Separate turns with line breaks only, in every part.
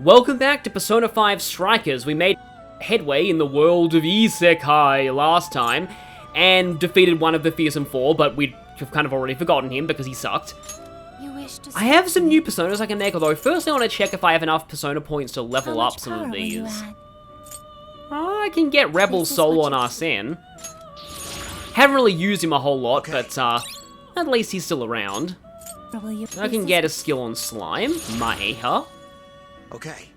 Welcome back to Persona 5 Strikers. We made headway in the world of Isekai last time, and defeated one of the fearsome four, but we've kind of already forgotten him because he sucked. I have some new personas I can make, although first I want to check if I have enough persona points to level up some of these. I can get Rebel Soul on Arsene. Haven't really used him a whole lot, but at least he's still around. I can get a skill on Slime, Maeha.
Okay.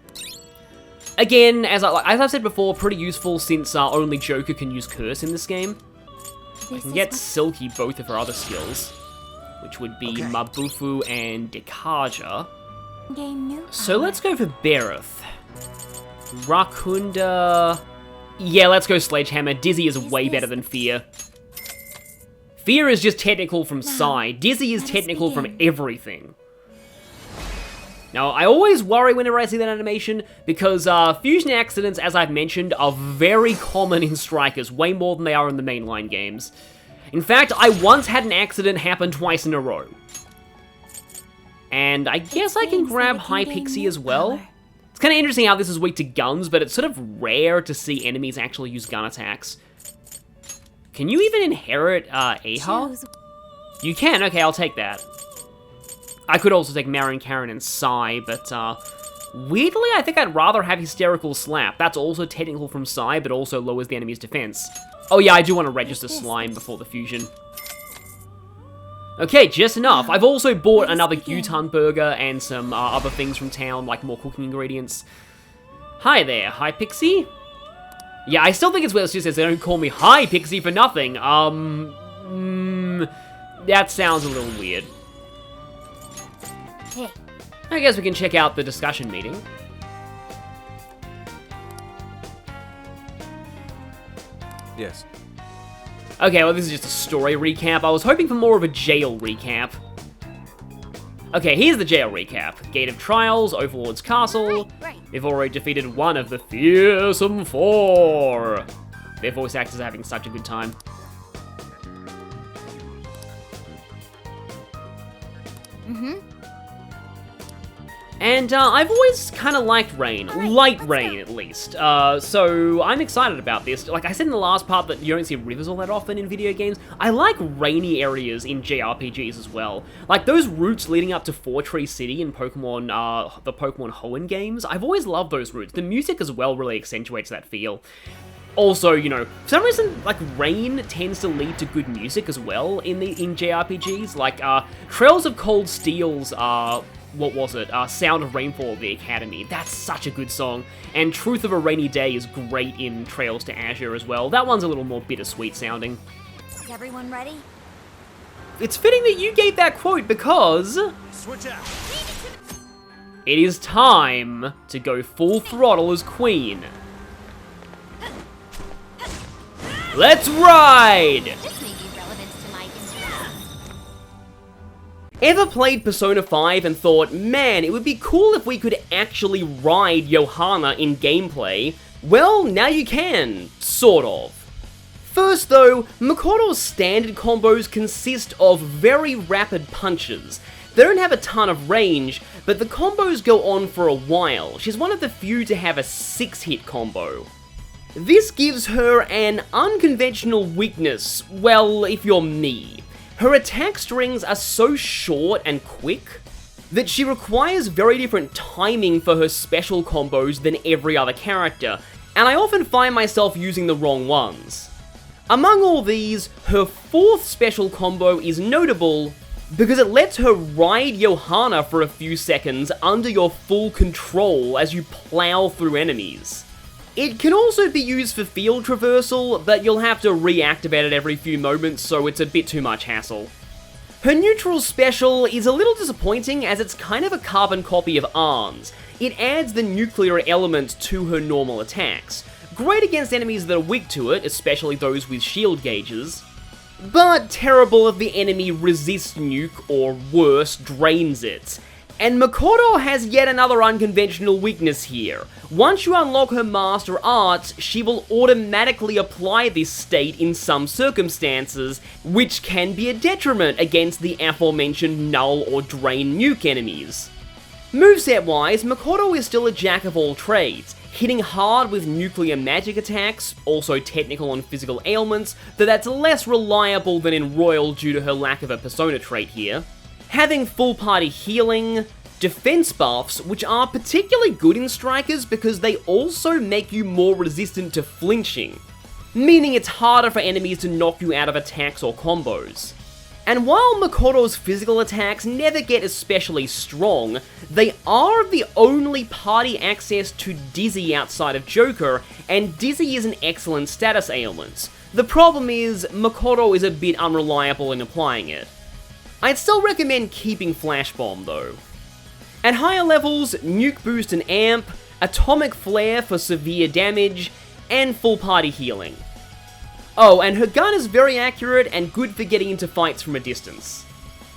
Again, as I've said before, pretty useful since only Joker can use Curse in this game. I can get Silky both of her other skills, which would be Mabufu and Dekaja. So let's go for Berith. Rakunda... Yeah, let's go Sledgehammer. Dizzy is way better than Fear. Fear is just technical from Psy. Dizzy is technical from everything. Now, I always worry whenever I see that animation, because fusion accidents, as I've mentioned, are very common in Strikers, way more than they are in the mainline games. In fact, I once had an accident happen twice in a row. And I guess I can grab High Pixie as well. It's kind of interesting how this is weak to guns, but it's sort of rare to see enemies actually use gun attacks. Can you even inherit Aha? You can, okay, I'll take that. I could also take Marin, Karen, and Psy, but weirdly, I think I'd rather have Hysterical Slap. That's also technical from Psy, but also lowers the enemy's defense. Oh yeah, I do want to register Slime before the fusion. Okay, just enough. I've also bought another Gyutan burger and some other things from town, like more cooking ingredients. Hi there, Hi Pixie. Yeah, I still think it's weird. It's just they don't call me Hi Pixie for nothing. That sounds a little weird.
Hey.
I guess we can check out the discussion meeting.
Yes.
Okay, well, this is just a story recap. I was hoping for more of a jail recap. Okay, here's the jail recap. Gate of Trials, Overlord's Castle. We've already defeated one of the fearsome four. Their voice actors are having such a good time. And I've always kind of liked rain. Light rain, at least. So I'm excited about this. Like I said in the last part that you don't see rivers all that often in video games, I like rainy areas in JRPGs as well. Like those routes leading up to Four Tree City in Pokemon, the Pokemon Hoenn games, I've always loved those routes. The music as well really accentuates that feel. Also, you know, for some reason, like, rain tends to lead to good music as well in JRPGs. Like, Trails of Cold Steel's, what was it? Sound of Rainfall of the Academy. That's such a good song. And Truth of a Rainy Day is great in Trails to Azure as well. That one's a little more bittersweet sounding.
Is everyone ready?
It's fitting that you gave that quote because...
Switch out.
It is time to go full throttle as Queen. Let's ride!
This may be relevant to my interests.
Ever played Persona 5 and thought, man, it would be cool if we could actually ride Johanna in gameplay? Well, now you can, sort of. First though, Makoto's standard combos consist of very rapid punches. They don't have a ton of range, but the combos go on for a while. She's one of the few to have a 6-hit combo. This gives her an unconventional weakness, well, if you're me. Her attack strings are so short and quick that she requires very different timing for her special combos than every other character, and I often find myself using the wrong ones. Among all these, her 4th special combo is notable because it lets her ride Johanna for a few seconds under your full control as you plow through enemies. It can also be used for field traversal, but you'll have to reactivate it every few moments, so it's a bit too much hassle. Her neutral special is a little disappointing as it's kind of a carbon copy of Arn's. It adds the nuclear element to her normal attacks. Great against enemies that are weak to it, especially those with shield gauges, but terrible if the enemy resists nuke or worse, drains it. And Makoto has yet another unconventional weakness here. Once you unlock her Master Arts, she will automatically apply this state in some circumstances, which can be a detriment against the aforementioned null or drain nuke enemies. Moveset-wise, Makoto is still a jack of all trades, hitting hard with nuclear magic attacks, also technical on physical ailments, though that's less reliable than in Royal due to her lack of a persona trait here. Having full party healing, defense buffs, which are particularly good in strikers because they also make you more resistant to flinching, meaning it's harder for enemies to knock you out of attacks or combos. And while Makoto's physical attacks never get especially strong, they are the only party access to Dizzy outside of Joker, and Dizzy is an excellent status ailment. The problem is, Makoto is a bit unreliable in applying it. I'd still recommend keeping Flash Bomb though. At higher levels, Nuke Boost and Amp, Atomic Flare for severe damage, and full party healing. Oh, and her gun is very accurate and good for getting into fights from a distance.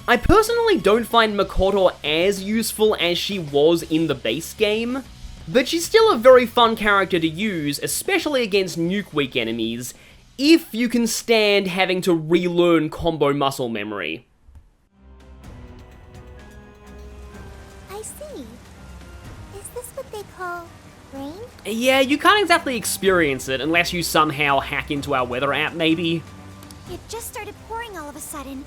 I personally don't find Makoto as useful as she was in the base game, but she's still a very fun character to use, especially against nuke-weak enemies, if you can stand having to relearn combo muscle memory.
I see. Is this what they call rain?
Yeah, you can't exactly experience it unless you somehow hack into our weather app, maybe.
It just started pouring all of a sudden.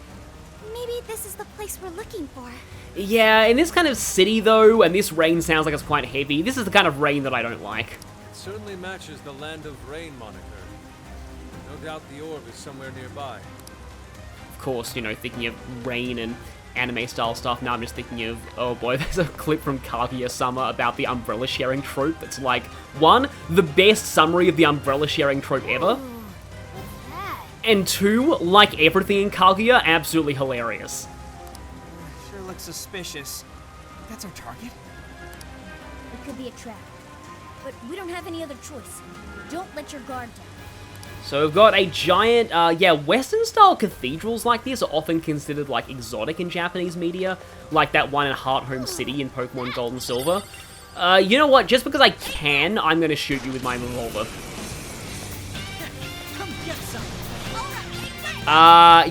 Maybe this is the place we're looking for.
Yeah, in this kind of city though, and this rain sounds like it's quite heavy, this is the kind of rain that I don't like.
It certainly matches the Land of Rain moniker. No doubt the orb is somewhere nearby.
Of course, you know, thinking of rain and anime-style stuff, now I'm just thinking of, oh boy, there's a clip from Kaguya-sama about the umbrella sharing trope that's like, one, the best summary of the umbrella sharing trope ever,
What's that?
and two, like everything in Kaguya, absolutely hilarious.
Sure looks suspicious. That's our target?
It could be a trap. But we don't have any other choice. Don't let your guard down.
So we've got a giant, Western-style cathedrals like this are often considered, like, exotic in Japanese media, like that one in Heart Home City in Pokemon Gold and Silver. You know what, just because I can, I'm gonna shoot you with my revolver.
Come get some.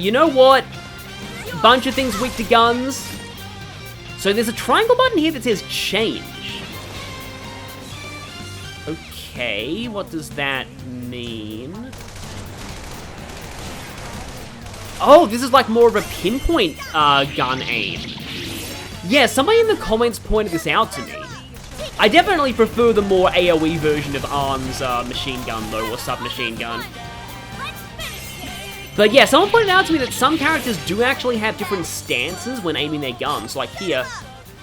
You know what? Bunch of things weak to guns. So there's a triangle button here that says change. Okay, what does that mean? Oh, this is like more of a pinpoint gun aim. Yeah, somebody in the comments pointed this out to me. I definitely prefer the more AoE version of Arm's machine gun though, or submachine gun. But yeah, someone pointed out to me that some characters do actually have different stances when aiming their guns. Like here,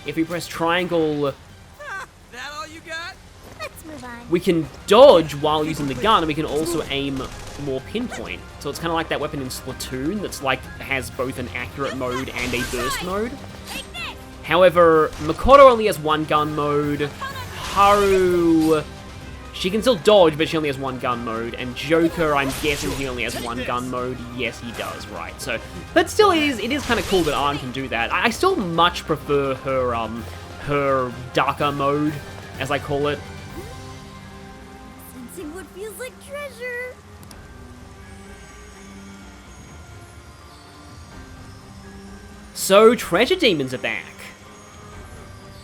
if we press triangle,
That all you got?
Let's move on.
we can dodge while using the gun, and we can also aim more pinpoint. So it's kind of like that weapon in Splatoon that's like, has both an accurate mode and a burst mode. However, Makoto only has one gun mode. Haru, she can still dodge, but she only has one gun mode. And Joker, I'm guessing he only has one gun mode. Yes, he does, right. So, but still, it is kind of cool that Arn can do that. I still much prefer her darker mode, as I call it.
Sensing what feels like treasure.
So, Treasure Demons are back.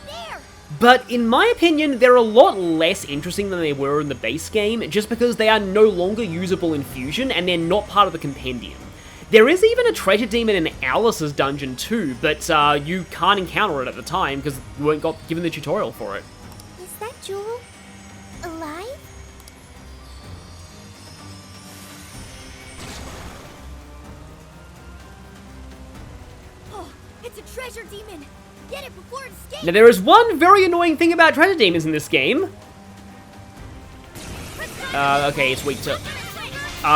There!
But in my opinion, they're a lot less interesting than they were in the base game, just because they are no longer usable in Fusion, and they're not part of the compendium. There is even a treasure demon in Alice's dungeon too, but you can't encounter it at the time, because you weren't given the tutorial for it.
Is that Jewel alive? Oh, it's a treasure demon! Get it before it escapes!
Now there is one very annoying thing about treasure demons in this game. Okay, it's weak to...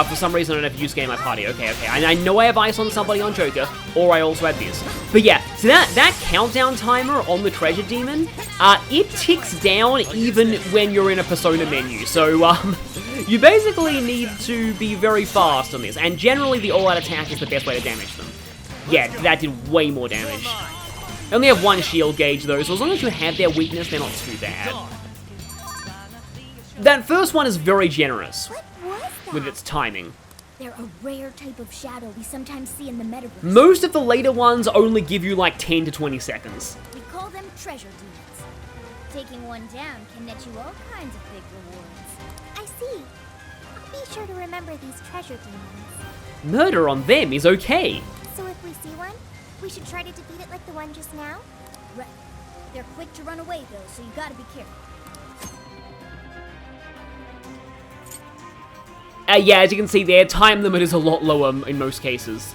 for some reason I don't have to use game my party. Okay. And I know I have ice on somebody on Joker, or I also have this. But yeah, so that countdown timer on the treasure demon, it ticks down even when you're in a persona menu. So, you basically need to be very fast on this. And generally the all-out attack is the best way to damage them. Yeah, that did way more damage. They only have one shield gauge though, so as long as you have their weakness, they're not too bad. That first one is very generous
What was that?
with its timing.
They're a rare type of shadow we sometimes see in the metaverse.
Most of the later ones only give you like 10 to 20 seconds.
We call them treasure demons. Taking one down can net you all kinds of big rewards.
I see. I'll be sure to remember these treasure demons.
Murder on them is okay.
So if we see one, we should try to defeat it like the one just now?
Right. They're quick to run away though, so you gotta be careful.
Yeah, as you can see there, time limit is a lot lower in most cases.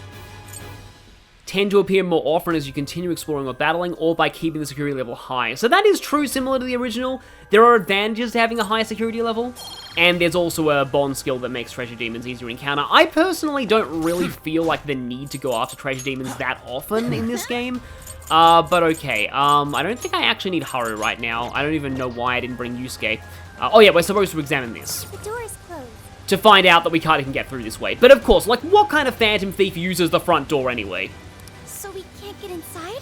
Tend to appear more often as you continue exploring or battling, or by keeping the security level high. So that is true, similar to the original. There are advantages to having a high security level, and there's also a bond skill that makes treasure demons easier to encounter. I personally don't really feel like the need to go after treasure demons that often in this game. But okay, I don't think I actually need Haru right now. I don't even know why I didn't bring Yusuke. Oh yeah, we're supposed to examine this
The door is closed.
to find out that we can't even get through this way. But of course, like, what kind of Phantom Thief uses the front door anyway?
So we can't get inside?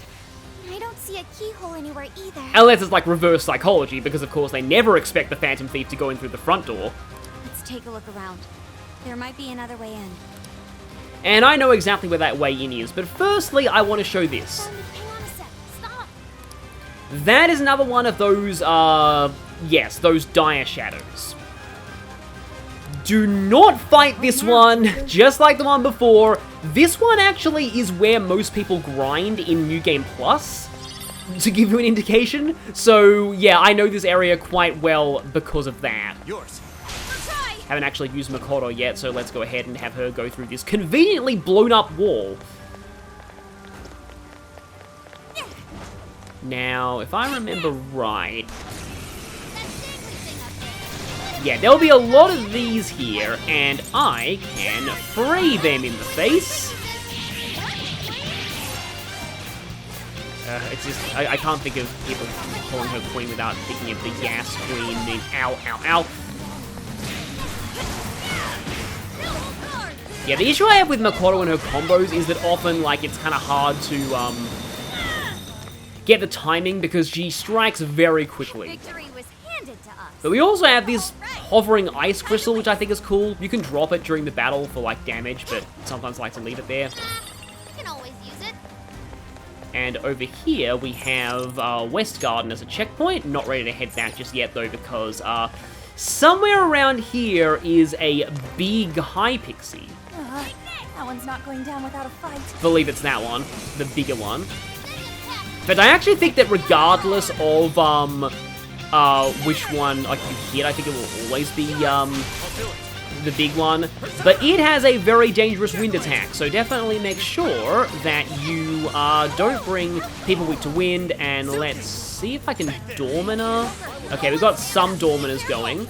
I don't see a keyhole anywhere either.
Unless it's like reverse psychology, because of course they never expect the Phantom Thief to go in through the front door.
Let's take a look around. There might be another way in.
And I know exactly where that way in is, but firstly, I want to show this.
Hang on a sec. Stop!
That is another one of those, yes, those dire shadows. Do not fight this one, just like the one before. This one actually is where most people grind in New Game Plus, to give you an indication. So, yeah, I know this area quite well because of that.
Yours.
Haven't actually used Makoto yet, so let's go ahead and have her go through this conveniently blown up wall. Now, if I remember right... yeah, there'll be a lot of these here, and I can spray them in the face. It's just, I can't think of people calling her queen without thinking of the gas queen, and ow, ow, ow. Yeah, the issue I have with Makoto and her combos is that often, like, it's kind of hard to, get the timing because she strikes very quickly.
Victory was handed to us.
But we also have this hovering ice crystal, which I think is cool. You can drop it during the battle for, like, damage, but sometimes I like to leave it there.
We can always use it.
And over here, we have West Garden as a checkpoint. Not ready to head back just yet, though, because somewhere around here is a big high pixie.
That one's not going down without a fight.
Believe it's that one, the bigger one. But I actually think that regardless of which one like you hit, I think it will always be the big one. But it has a very dangerous wind attack, so definitely make sure that you don't bring people weak to wind. And let's see if I can dormant her. Okay, we've got some dormanters going.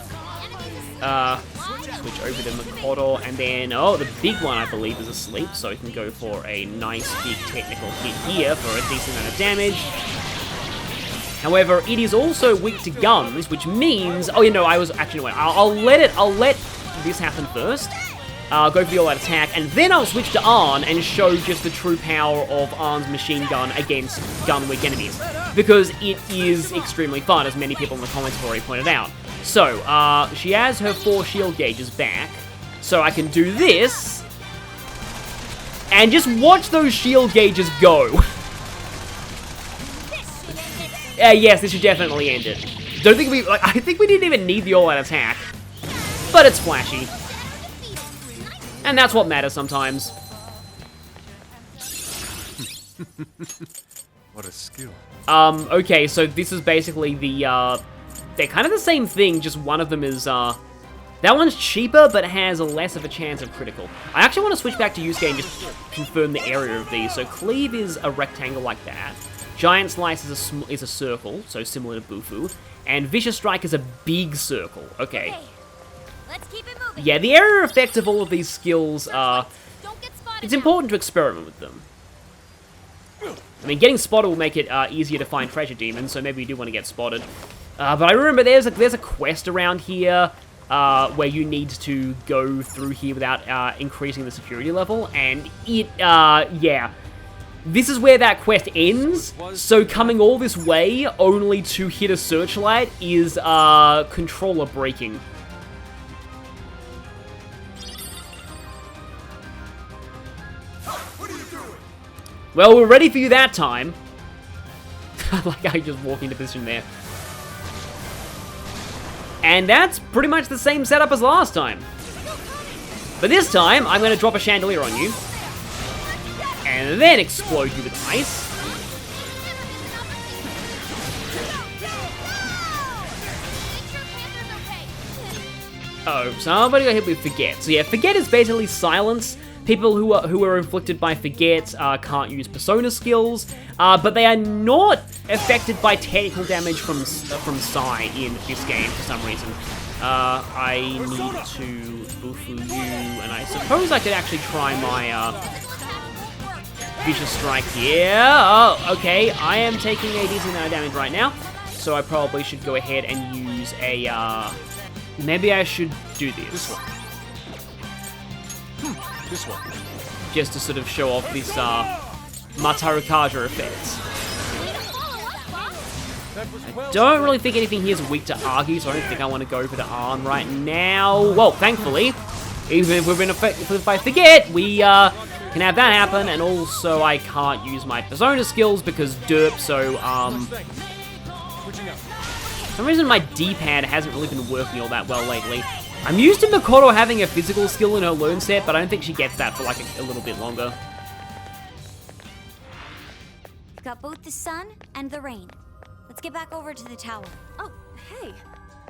Switch over to Makoto, and then, oh, the big one, I believe, is asleep, so we can go for a nice big technical hit here for a decent amount of damage. However, it is also weak to guns, which means, oh, you know, I was, actually, wait, I'll let this happen first, go for the all-out attack, and then I'll switch to Arn and show just the true power of Arn's machine gun against gun-weak enemies, because it is extremely fun, as many people in the comments have already pointed out. So, she has her 4 shield gauges back, so I can do this, and just watch those shield gauges go. Yes, this should definitely end it. Don't think we, like, I think we didn't even need the all-out attack, but it's flashy. And that's what matters sometimes.
What a skill.
Okay, so this is basically the, they're kind of the same thing, just one of them is, that one's cheaper, but has a less of a chance of critical. I actually want to switch back to Yusuke and just confirm the area of these. So Cleave is a rectangle like that. Giant Slice is a circle, so similar to Bufu. And Vicious Strike is a big circle. Okay.
Let's keep it moving.
Yeah, the area effect of all of these skills are...
Don't get spotted.
it's important to experiment with them. I mean, getting spotted will make it easier to find treasure demons, so maybe you do want to get spotted. But I remember there's a quest around here where you need to go through here without increasing the security level, and it, yeah. This is where that quest ends, so coming all this way only to hit a searchlight is controller breaking. Well, we're ready for you that time. Like I just walk into position there. And that's pretty much the same setup as last time. But this time, I'm going to drop a chandelier on you. And then explode you with ice. Oh, somebody got hit with Forget. So yeah, Forget is basically silence. People who are inflicted by Forget can't use Persona skills, but they are not affected by technical damage from Psy in this game for some reason. I need to Bufu you, and I suppose I could actually try my Vicious Strike here. Oh, okay, I am taking a decent amount of damage right now, so I probably should go ahead and use a, maybe I should do this.
This one.
Just to sort of show off this Matarukaja effect. Don't really think anything here is weak to Argy, so I don't think I want to go for the Arn right now. Well, thankfully, even if we've been affected by Forget, we can have that happen, and also I can't use my Persona skills because derp, so for some reason my D-pad hasn't really been working all that well lately. I'm used to Makoto having a physical skill in her learn set, but I don't think she gets that for like a little bit longer.
We've got both the sun and the rain. Let's get back over to the tower.
Oh, hey.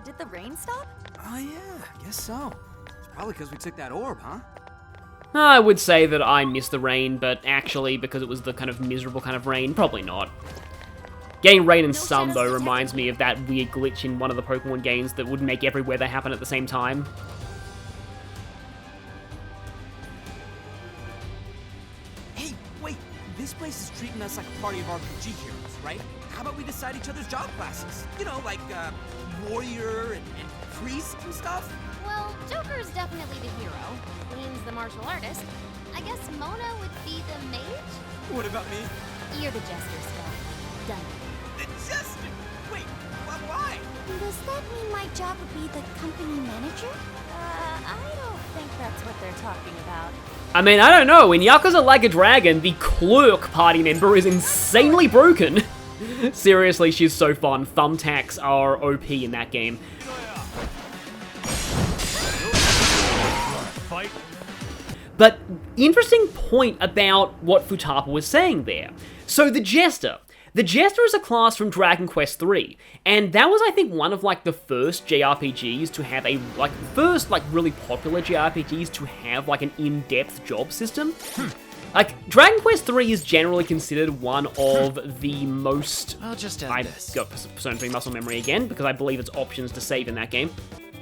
Did the rain stop?
Oh yeah, I guess so. It's probably because we took that orb, huh?
I would say that I missed the rain, but actually, because it was the kind of miserable kind of rain, probably not. Getting rain and sun, though, reminds me of that weird glitch in one of the Pokemon games that would make every weather happen at the same time.
Hey, wait. This place is treating us like a party of RPG heroes, right? How about we decide each other's job classes? You know, like, warrior and priest and stuff?
Well, Joker's definitely the hero. Queen's the martial artist. I guess Mona would be the mage?
What about me?
You're the jester, Skull. Done.
The jester! Wait, why?
Does that mean my job would be the company manager?
I don't think that's what they're talking about.
I mean, I don't know. In Yakuza Like a Dragon, the clerk party member is insanely broken. Seriously, she's so fun. Thumbtacks are OP in that game.
Fight.
But interesting point about what Futaba was saying there. So the Jester. The Jester is a class from Dragon Quest III, and that was, I think, one of, like, the first JRPGs to have a, like, really popular JRPGs to have, like, an in-depth job system. Like, Dragon Quest III is generally considered one of the most...
I'll just
I got Persona 3 muscle memory again, because I believe it's options to save in that game.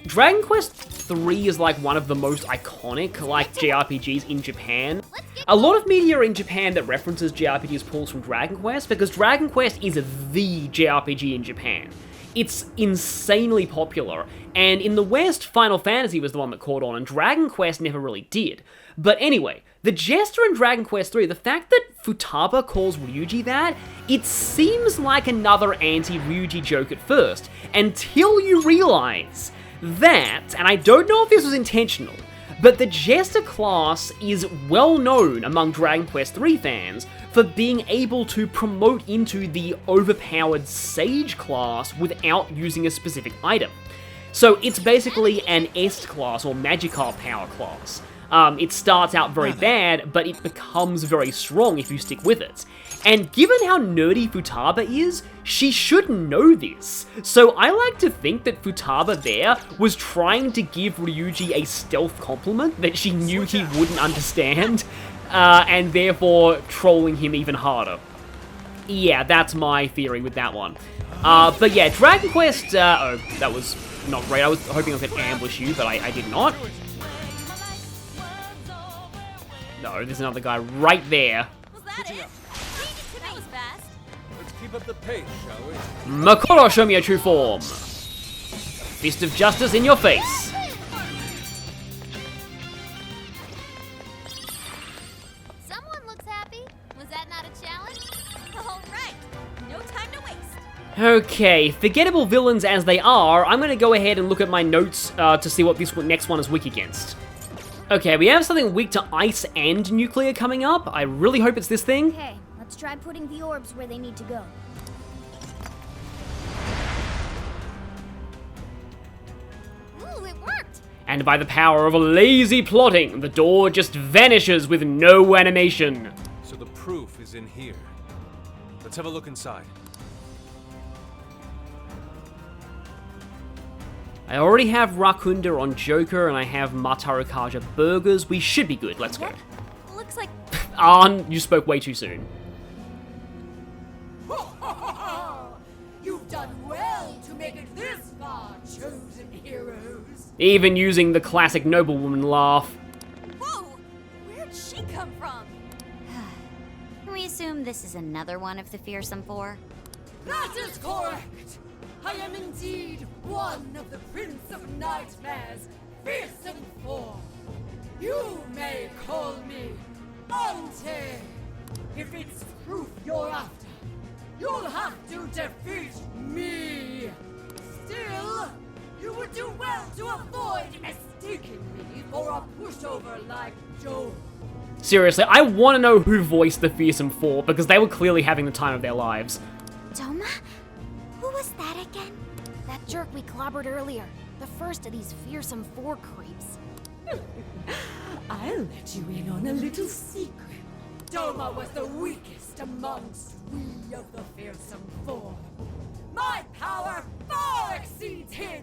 Dragon Quest III is like one of the most iconic like JRPGs in Japan. A lot of media in Japan that references JRPGs pulls from Dragon Quest because Dragon Quest is the JRPG in Japan. It's insanely popular, and in the West, Final Fantasy was the one that caught on, and Dragon Quest never really did. But anyway, the Jester in Dragon Quest III, the fact that Futaba calls Ryuji that, it seems like another anti-Ryuji joke at first, until you realize that, and I don't know if this was intentional, but the Jester class is well known among Dragon Quest III fans for being able to promote into the overpowered Sage class without using a specific item. So it's basically an Est class or Magikarp power class. It starts out very bad, but it becomes very strong if you stick with it. And given how nerdy Futaba is, she should know this. So I like to think that Futaba there was trying to give Ryuji a stealth compliment that she knew he wouldn't understand, and therefore trolling him even harder. Yeah, that's my theory with that one. But yeah, Dragon Quest, oh, that was not great. I was hoping I could ambush you, but I did not. No, there's another guy right there.
Was that it? That was fast.
Let's keep up the pace, shall we?
Makoto, show me your true form. Fist of Justice in your face.
Someone looks happy. Was that not a challenge?
All right. No time to waste.
Okay, forgettable villains as they are, I'm going to go ahead and look at my notes to see what this next one is weak against. Okay, we have something weak to ice and nuclear coming up. I really hope it's this thing.
Hey, try putting the orbs where they need to go.
Ooh, it worked!
And by the power of lazy plotting, the door just vanishes with no animation.
So the proof is in here. Let's have a look inside.
I already have Rakunda on Joker, and I have Matarukaja burgers. We should be good. Let's go.
What? Looks like
You spoke way too soon.
You've done well to make it this far, chosen heroes.
Even using the classic noblewoman laugh.
whoa! Where'd she come from?
Can we assume this is another one of the fearsome four?
That is correct. I am indeed one of the Prince of Nightmares, fearsome four. You may call me Auntie. If it's proof you're after, you'll have to defeat me. Still, you would do well to avoid mistaking me for a pushover like Joe.
Seriously, I want to know who voiced the Fearsome Four, because they were clearly having the time of their lives.
Doma? Who was that again?
That jerk we clobbered earlier. The first of these fearsome four creeps.
I'll let you in on a little secret. Doma was the weakest amongst we of the fearsome four. My power far exceeds his.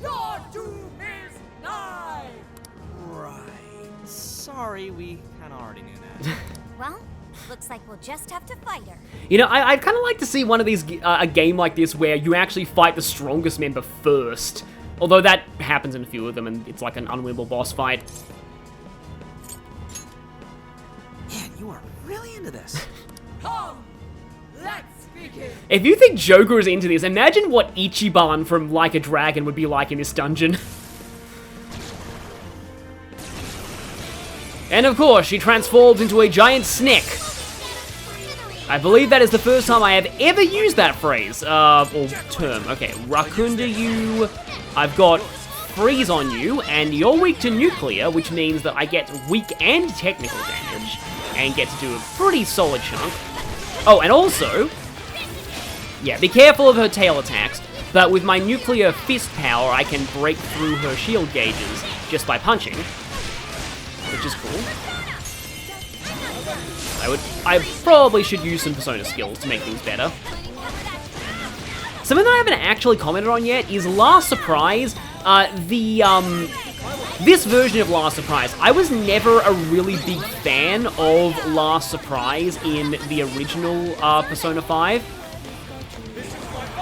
Your doom is nigh.
Right. Sorry, we kinda already knew that.
Well, looks like we'll just have to fight her.
You know, I'd kind of like to see one of these, a game like this where you actually fight the strongest member first. Although that happens in a few of them, and it's like an unwinnable boss fight.
Man, you are really into this.
Come, let's begin.
If you think Joker is into this, imagine what Ichiban from Like a Dragon would be like in this dungeon. And of course, she transforms into a giant snake. I believe that is the first time I have ever used that phrase, or term. Okay, Rakunda you, I've got freeze on you, and you're weak to nuclear, which means that I get weak and technical damage, and get to do a pretty solid chunk. Oh, and also, yeah, be careful of her tail attacks, but with my nuclear fist power, I can break through her shield gauges just by punching, which is cool. I probably should use some Persona skills to make things better. Something that I haven't actually commented on yet is Last Surprise. This version of Last Surprise, I was never a really big fan of Last Surprise in the original Persona 5.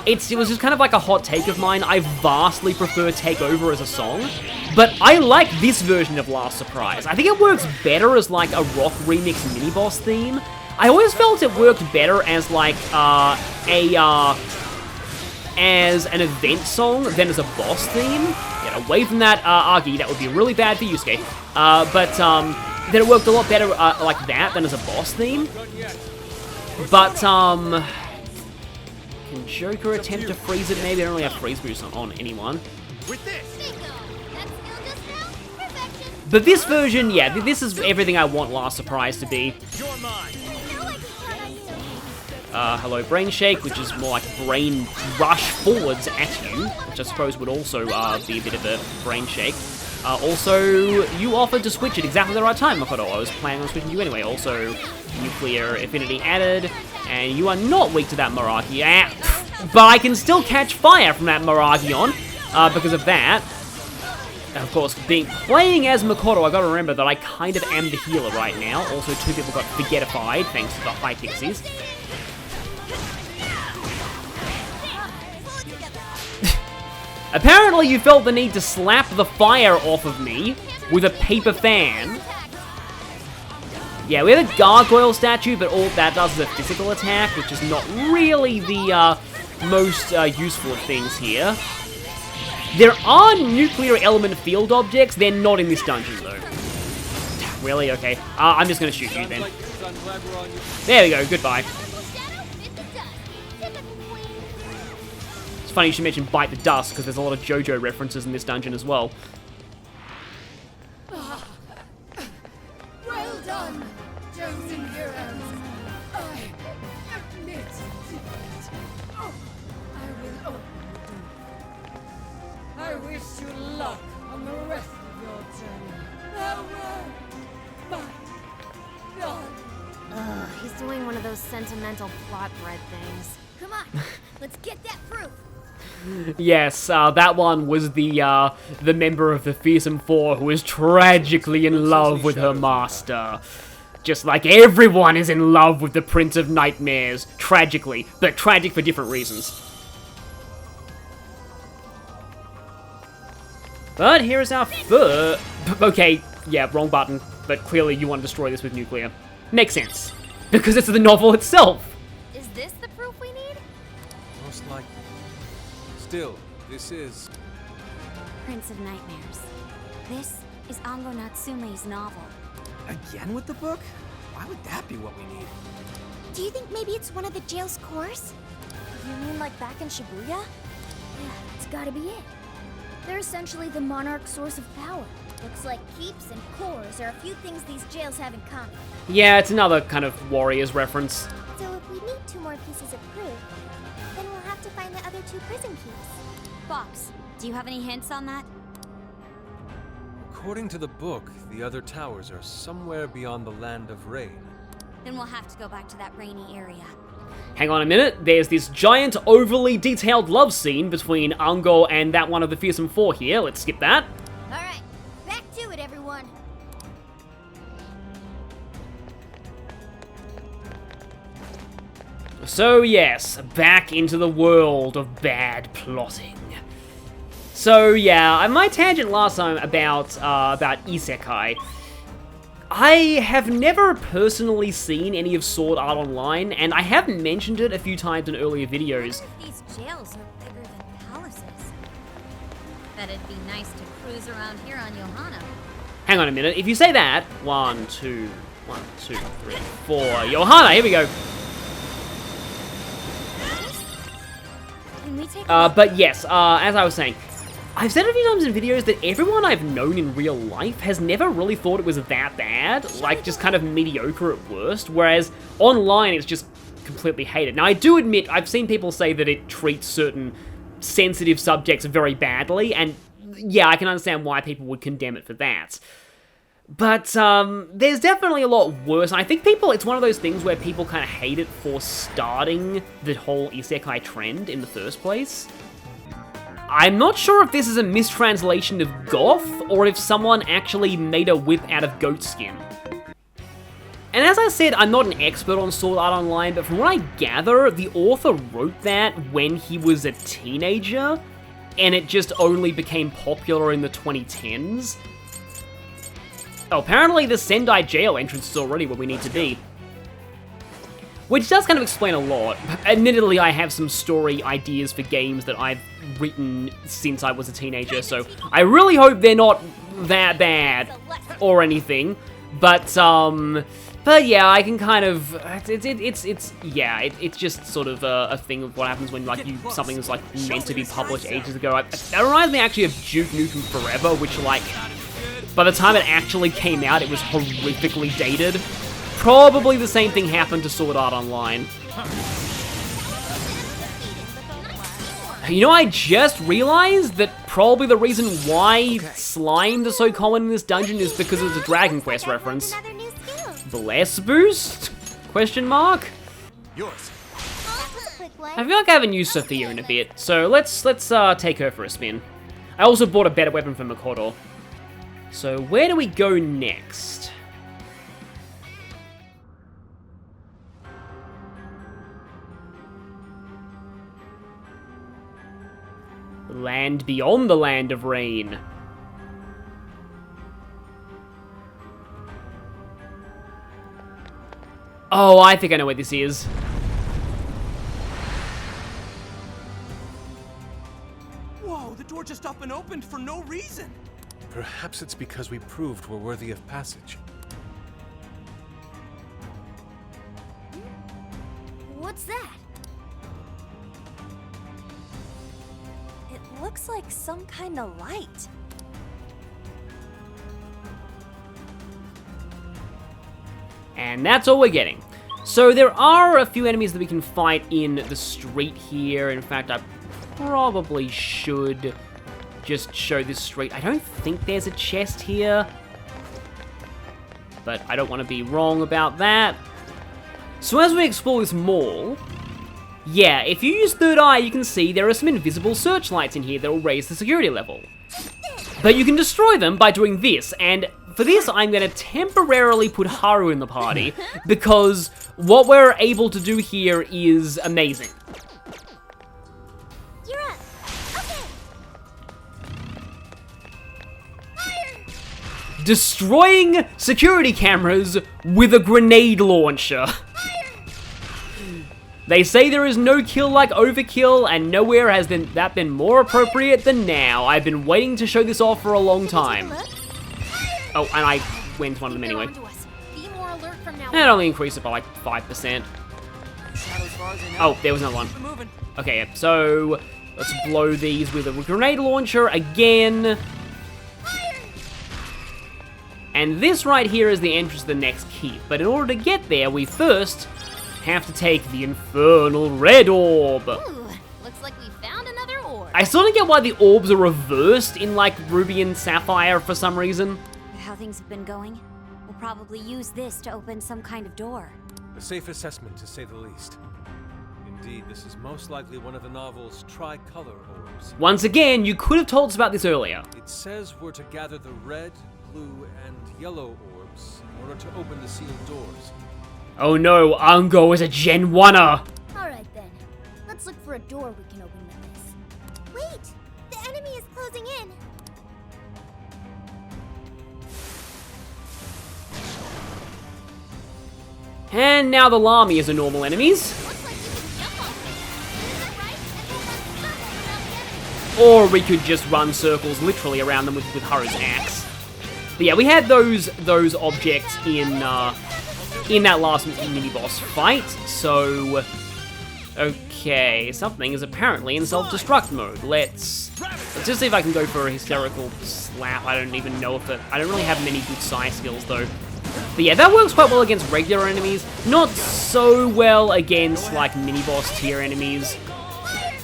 It was just kind of like a hot take of mine. I vastly prefer Takeover as a song, but I like this version of Last Surprise. I think it works better as like a rock remix mini-boss theme. I always felt it worked better as like as an event song than as a boss theme. Get away from that, Agi, that would be really bad for Yusuke. But then it worked a lot better like that than as a boss theme. But can Joker attempt to freeze it? Maybe I don't really have freeze boost on anyone.
With this.
But this version, yeah, this is everything I want Last Surprise to be.
You're mine.
Hello, Brain Shake, which is more like brain rush forwards at you, which I suppose would also be a bit of a brain shake. Also, you offered to switch at exactly the right time, Makoto. I was planning on switching you anyway. Also, nuclear affinity added, and you are not weak to that Meraki. But I can still catch fire from that Merakion because of that. And of course, playing as Makoto, I gotta remember that I kind of am the healer right now. Also, two people got forgetified thanks to the high pixies. Apparently you felt the need to slap the fire off of me with a paper fan. Yeah, we have a gargoyle statue, but all that does is a physical attack, which is not really the most useful of things here. There are nuclear element field objects, they're not in this dungeon though. Really? Okay. I'm just gonna shoot you then. There we go, goodbye. It's funny you should mention Bite the Dust, because there's a lot of JoJo references in this dungeon as well.
Well done, chosen heroes. I wish you luck on the rest of your journey. Farewell, my darling.
Ugh, he's doing one of those sentimental flatbread things.
Come on, let's get that proof.
Yes, that one was the member of the Fearsome Four who is tragically in love with her master. Just like everyone is in love with the Prince of Nightmares. Tragically, but tragic for different reasons. But here is our okay, yeah, wrong button. But clearly you want to destroy this with nuclear. Makes sense. Because it's the novel itself.
Is this the proof we need?
Most likely. Still, this is...
Prince of Nightmares. This is Ango Natsume's novel.
Again with the book? Why would that be what we need?
Do you think maybe it's one of the jail's cores? You mean like back in Shibuya?
Yeah, it's gotta be it. They're essentially the monarch's source of power. Looks like keeps and cores are a few things these jails have in common.
Yeah, it's another kind of Warriors reference.
So if we need 2 more pieces of proof, then we'll have to find the other 2 prison keys. Fox, do you have any hints on that?
According to the book, the other towers are somewhere beyond the Land of Rain.
Then we'll have to go back to that rainy area.
Hang on a minute, there's this giant, overly detailed love scene between Ango and that one of the Fearsome Four here. Let's skip that.
Alright, back to it, everyone.
So yes, back into the world of bad plotting. So yeah, my tangent last time about isekai. I have never personally seen any of Sword Art Online, and I have mentioned it a few times in earlier videos.
These jails are bigger than palaces. Bet it'd be nice to cruise around here on Johanna.
Hang on a minute, if you say that, 1, 2, 3, 4, Johanna, here we go.
Can we take
But yes, as I was saying, I've said a few times in videos that everyone I've known in real life has never really thought it was that bad, like just kind of mediocre at worst, whereas online it's just completely hated. Now I do admit, I've seen people say that it treats certain sensitive subjects very badly, and yeah, I can understand why people would condemn it for that. But there's definitely a lot worse, and I think it's one of those things where people kind of hate it for starting the whole isekai trend in the first place. I'm not sure if this is a mistranslation of goth, or if someone actually made a whip out of goat skin. And as I said, I'm not an expert on Sword Art Online, but from what I gather, the author wrote that when he was a teenager, and it just only became popular in the 2010s. Oh, apparently the Sendai jail entrance is already where we need to be. Which does kind of explain a lot. Admittedly, I have some story ideas for games that I've written since I was a teenager, so I really hope they're not that bad or anything. But yeah, I can kind of it's just sort of a thing of what happens when like something is like meant to be published ages ago. That reminds me actually of Duke Nukem Forever, which like by the time it actually came out, it was horrifically dated. Probably the same thing happened to Sword Art Online. You know, I just realized that probably the reason why slimes are so common in this dungeon is because it's a Dragon Quest reference. Bless boost? Question mark?
Yours.
I feel like I haven't used Sophia in a bit, so let's take her for a spin. I also bought a better weapon for Makoto. So where do we go next? Land beyond the Land of Rain. Oh, I think I know where this is.
Whoa, the door just up and opened for no reason.
Perhaps it's because we proved we're worthy of passage.
What's that?
It looks like some kind of light.
And that's all we're getting. So there are a few enemies that we can fight in the street here. In fact, I probably should just show this straight. I don't think there's a chest here, but I don't want to be wrong about that. So as we explore this mall, yeah, if you use third eye, you can see there are some invisible searchlights in here that will raise the security level. But you can destroy them by doing this, and for this, I'm going to temporarily put Haru in the party, because what we're able to do here is amazing.
You're up. Okay. Fire!
Destroying security cameras with a grenade launcher. They say there is no kill like overkill, and nowhere has that been more appropriate than now. I've been waiting to show this off for a long time. Oh, and I went to one of them anyway.
Be more alert from now
And it only increased it by like 5%. Oh, there was another one. Okay, yeah, so let's blow these with a grenade launcher again. And this right here is the entrance to the next keep. But in order to get there, we first have to take the infernal red orb.
Ooh, looks like we found another orb.
I still don't get why the orbs are reversed in like Ruby and Sapphire for some reason.
With how things have been going, we'll probably use this to open some kind of door.
A safe assessment, to say the least. Indeed, this is most likely one of the novel's tricolor orbs.
Once again, you could have told us about this earlier.
It says we're to gather the red, blue, and yellow orbs in order to open the sealed doors.
Oh no, Ango is a Gen 1er!
Alright then. Let's look for a door we can open with this.
Wait! The enemy is closing in!
And now the Lamy is a normal enemies.
Looks like you can jump off it. Is that right? And we'll run circles around the enemy.
Or we could just run circles literally around them with Haru's axe. But yeah, we had those objects in that last mini-boss fight, so... Okay, something is apparently in self-destruct mode. Let's just see if I can go for a hysterical slap. I don't even know if I don't really have many good psi skills, though. But yeah, that works quite well against regular enemies. Not so well against, like, mini-boss tier enemies.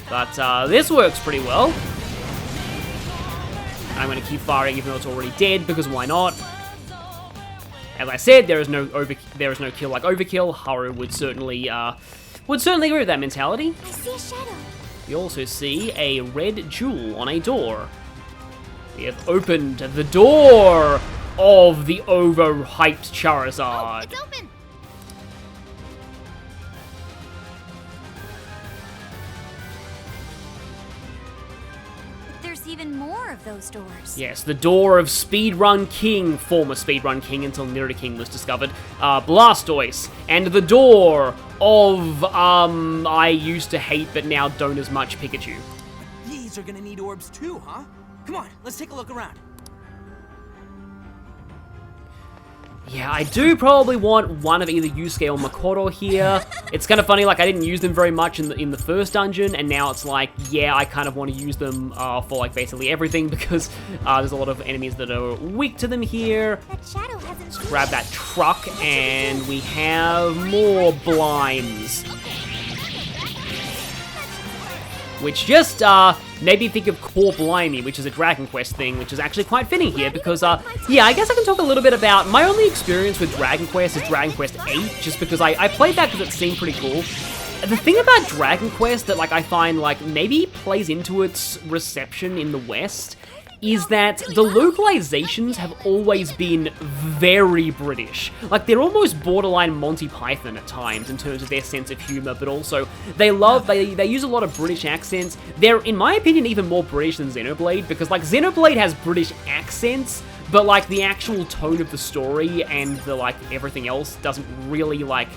But this works pretty well. I'm going to keep firing even though it's already dead, because why not? As I said, there is no kill like overkill. Haru would certainly agree with that mentality.
I see a shadow.
You also see a red jewel on a door. We have opened the door of the overhyped Charizard.
It's open.
But there's even more of those doors.
Yes, the door of Speedrun King, former Speedrun King until Nidoking was discovered, Blastoise, and the door of, I used to hate but now don't as much Pikachu.
These are gonna need orbs too, huh? Come on, let's take a look around.
Yeah, I do probably want one of either Yusuke or Makoto here. It's kind of funny, like, I didn't use them very much in the first dungeon, and now it's like, yeah, I kind of want to use them for, like, basically everything, because there's a lot of enemies that are weak to them here.
That shadow hasn't
Let's grab that truck, and we have more blinds. Which just made me think of Core Blimey, which is a Dragon Quest thing, which is actually quite fitting here, because, yeah, I guess I can talk a little bit about my only experience with Dragon Quest is Dragon Quest 8, just because I played that because it seemed pretty cool. The thing about Dragon Quest that, like, I find, like, maybe plays into its reception in the West is that the localizations have always been very British. Like, they're almost borderline Monty Python at times in terms of their sense of humor, but also they use a lot of British accents. They're, in my opinion, even more British than Xenoblade, because, like, Xenoblade has British accents, but, like, the actual tone of the story and the, like, everything else doesn't really, like,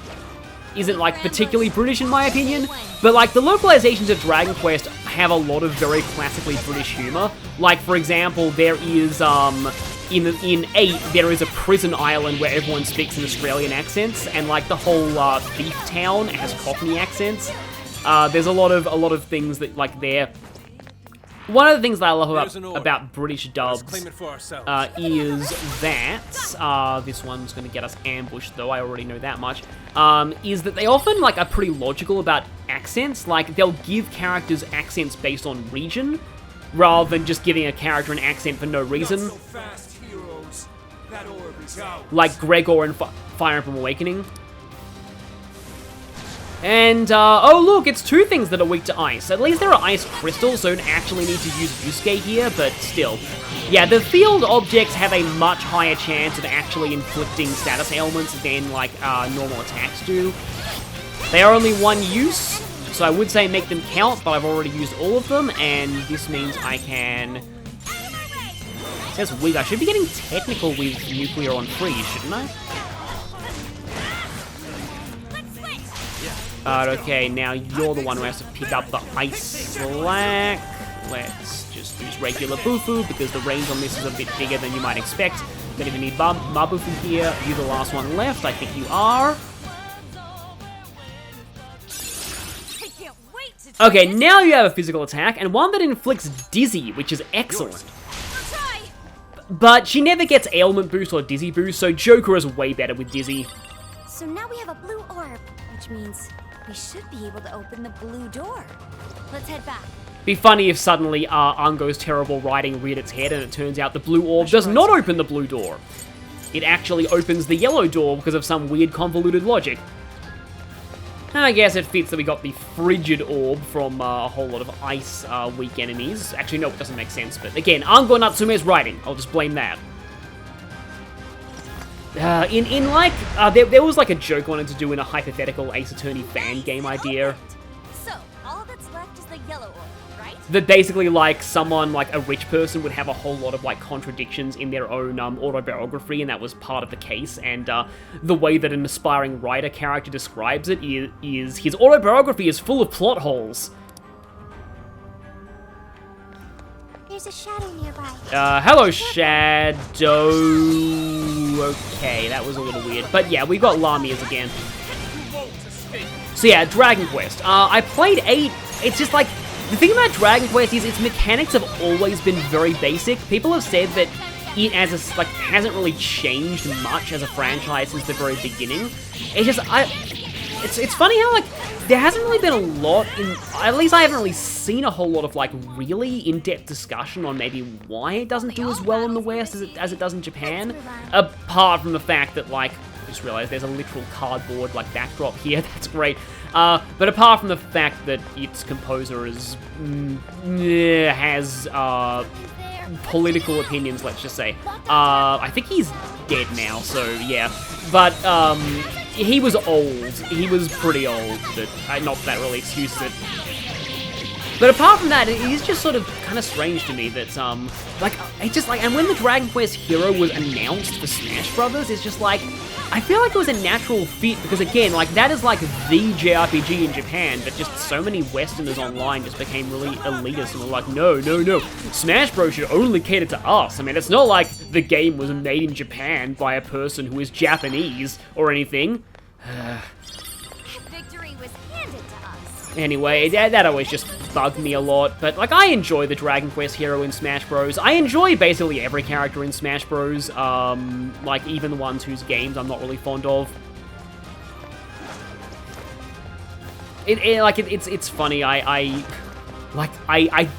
isn't, like, particularly British in my opinion, but, like, the localizations of Dragon Quest have a lot of very classically British humor. Like, for example, there is, in 8, there is a prison island where everyone speaks in Australian accents, and, like, the whole, thief town has Cockney accents. There's a lot of things that, like, they're... One of the things that I love about British dubs
Let's claim it for ourselves.
is that, this one's going to get us ambushed though, I already know that much, is that they often, like, are pretty logical about accents. Like, they'll give characters accents based on region, rather than just giving a character an accent for no reason.
Not so fast, heroes. That orb is out.
Like Gregor in Fire Emblem Awakening. And, oh look, it's two things that are weak to ice. At least there are ice crystals, so I don't actually need to use Yusuke here, but still. Yeah, the field objects have a much higher chance of actually inflicting status ailments than, like, normal attacks do. They are only one use, so I would say make them count, but I've already used all of them, and this means I can... It says weak. I should be getting technical with nuclear on freeze, shouldn't I? Okay, now you're the one who has to pick up the ice slack. Let's just use regular Bufu, because the range on this is a bit bigger than you might expect. Don't even need Mabufu here. You're the last one left. I think you are. Okay, now you have a physical attack, and one that inflicts Dizzy, which is excellent. But she never gets ailment boost or Dizzy boost, so Joker is way better with Dizzy.
So now we have a blue orb, which means we should be able to open the blue door. Let's head back.
Be funny if suddenly Ango's terrible writing reared its head and it turns out the blue orb does not open the blue door. It actually opens the yellow door because of some weird convoluted logic. And I guess it fits that we got the frigid orb from a whole lot of ice weak enemies. Actually, no, it doesn't make sense, but again, Ango Natsume's writing. I'll just blame that. There was like a joke I wanted to do in a hypothetical Ace Attorney fan game idea.
So, all that's left is the yellow orb, right?
That basically, like, someone, like, a rich person would have a whole lot of, like, contradictions in their own autobiography, and that was part of the case, and the way that an aspiring writer character describes it is his autobiography is full of plot holes.
There's a shadow nearby.
Hello, Shadow. Okay, that was a little weird. But yeah, we got Lamias again. So yeah, Dragon Quest. I played 8. It's just like, the thing about Dragon Quest is its mechanics have always been very basic. People have said that it hasn't really changed much as a franchise since the very beginning. It's just, it's funny how, like, there hasn't really been a lot at least I haven't really seen a whole lot of, like, really in-depth discussion on maybe why it doesn't do as well in the West as it does in Japan. Apart from the fact that, like, I just realized there's a literal cardboard, like, backdrop here. That's great. But apart from the fact that its composer has political opinions, let's just say. I think he's dead now, so yeah. But, he was old. He was pretty old, but not that really excuses it. But apart from that, it is just sort of kind of strange to me that, like, it's just like, and when the Dragon Quest Hero was announced for Smash Brothers, it's just like, I feel like it was a natural fit, because again, like, that is like the JRPG in Japan, but just so many Westerners online just became really elitist and were like, no, Smash Bros should only cater to us. I mean, it's not like the game was made in Japan by a person who is Japanese or anything.
Victory was handed to us.
Anyway, that always just bugged me a lot, but, like, I enjoy the Dragon Quest Hero in Smash Bros. I enjoy basically every character in Smash Bros, like, even the ones whose games I'm not really fond of. It's funny, I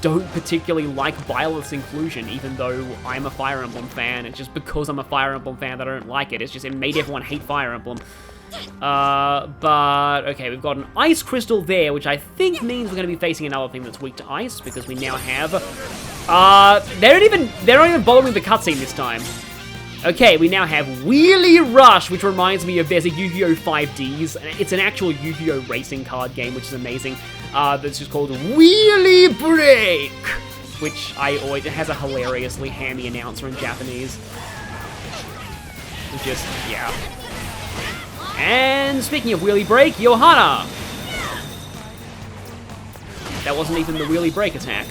don't particularly like Violet's inclusion, even though I'm a Fire Emblem fan. It's just because I'm a Fire Emblem fan that I don't like it. It's just, it made everyone hate Fire Emblem. But, okay, we've got an ice crystal there, which I think means we're going to be facing another thing that's weak to ice, because we now have, they're not even following the cutscene this time. Okay, we now have Wheelie Rush, which reminds me of, there's a Yu-Gi-Oh! 5Ds. It's an actual Yu-Gi-Oh! Racing card game, which is amazing. That's just called Wheelie Break, which it has a hilariously hammy announcer in Japanese. Just, yeah. And speaking of Wheelie Break, Johanna! That wasn't even the Wheelie Break attack.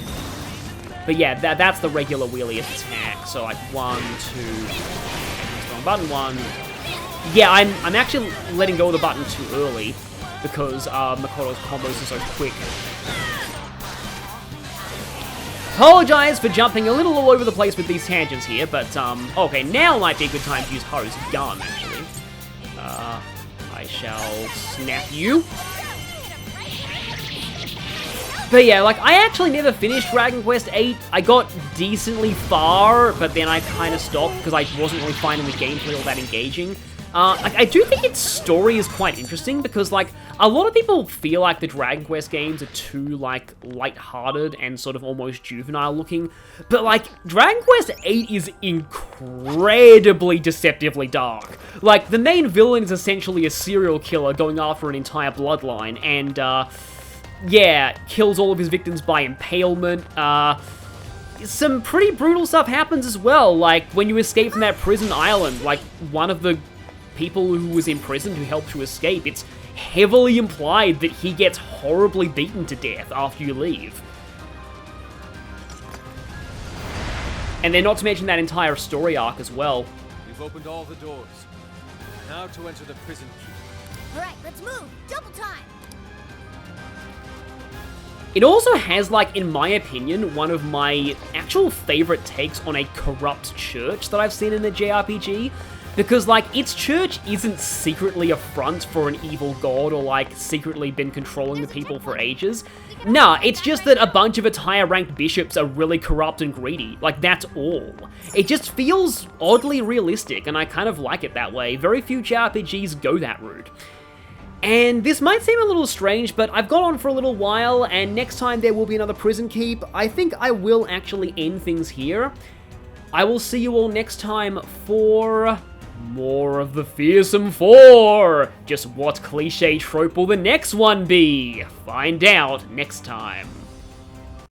But yeah, that's the regular Wheelie attack. So like 1, 2, strong button 1. Yeah, I'm actually letting go of the button too early because Makoto's combos are so quick. Apologize for jumping a little all over the place with these tangents here, but okay, now might be a good time to use Haru's gun actually. I shall snap you. But yeah, like, I actually never finished Dragon Quest VIII. I got decently far, but then I kind of stopped because I wasn't really finding the gameplay all that engaging. Like, I do think its story is quite interesting because, like, a lot of people feel like the Dragon Quest games are too, like, light-hearted and sort of almost juvenile-looking. But, like, Dragon Quest VIII is incredibly deceptively dark. Like, the main villain is essentially a serial killer going after an entire bloodline, and, yeah, kills all of his victims by impalement. Some pretty brutal stuff happens as well, like, when you escape from that prison island, like, one of the people who was imprisoned who helped you escape, it's heavily implied that he gets horribly beaten to death after you leave. And then not to mention that entire story arc as well.
We've opened all the doors. Now to enter the prison keep.
Alright, let's move! Double time!
It also has, like, in my opinion, one of my actual favorite takes on a corrupt church that I've seen in a JRPG. Because, like, its church isn't secretly a front for an evil god or, like, secretly been controlling the people for ages. Nah, it's just that a bunch of its higher-ranked bishops are really corrupt and greedy. Like, that's all. It just feels oddly realistic, and I kind of like it that way. Very few JRPGs go that route. And this might seem a little strange, but I've gone on for a little while, and next time there will be another prison keep. I think I will actually end things here. I will see you all next time for more of the Fearsome Four. Just what cliche trope will the next one be? Find out next time.